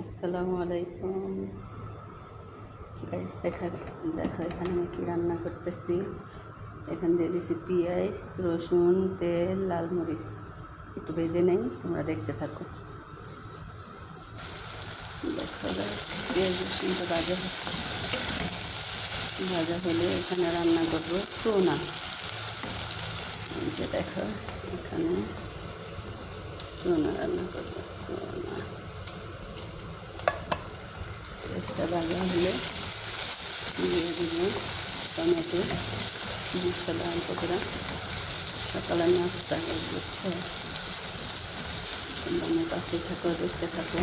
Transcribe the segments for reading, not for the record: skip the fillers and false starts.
আসসালামু আলাইকুম গাইস। দেখো এখানে আমি কি রান্না করতেছি। এখান দিয়ে দিছি পেঁয়াজ, রসুন, তেল, লাল মরিচ। একটু ভেজে নেই, তোমরা দেখতে থাকো। দেখো গাইস, পেঁয়াজ রসুনটা ভাজা হলে এখানে রান্না করবো টোনা। এই যে দেখো, এখানে টোনা রান্না করবো। টোনা পেঁয়াজটা ভাজা হলে দিয়ে দিব টমেটো, মশলা অল্প করে। সকালে নাস্তা বুঝছো, তোমরা আমার পাশে থাকো, দেখতে থাকো।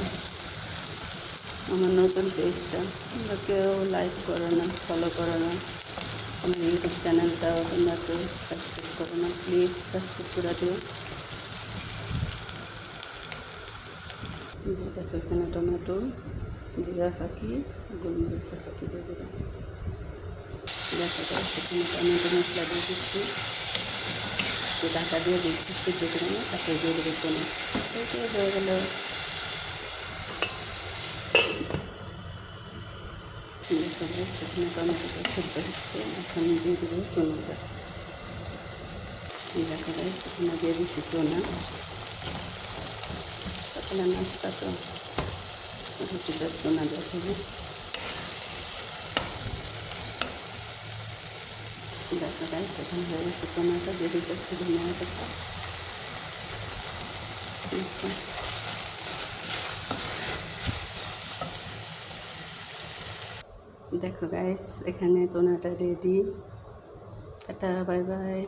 আমার নতুন পেজটা তোমরা কেউ লাইক করো না, ফলো করো না। আমার ইউটিউব চ্যানেলটাও তোমরা কেউ সাবস্ক্রাইব করো না, প্লিজ সাবস্ক্রাইব করে দিও। যে দেখো এখানে টমেটো, জিরা ফাঁকি, গোলমরিচের ফাঁকি দিয়ে দিলাম। দেখো সেখানে টমেটো মশলা দিয়ে দিচ্ছি, ঢাকা দিয়ে দিচ্ছি যেখানে, তারপরে দিয়ে দেবো টোনা। হয়ে গেল। সেখানে টমেটোটা সেদ্ধ হচ্ছে, এখন দিয়ে দেবো টোনাটা। দেখা যায় সেখানে দিয়ে দিচ্ছি টোনা। সকালে নাস্তা তো রুটিটা টোনা দেখাবে। দেখা যায় সেখানে হয়ে গেছে টোনাটা, দিয়ে দিচ্ছি ধনিয়া পাতা। দেখো গাইস, এখানে টোনাটা রেডি। Tata, bye bye.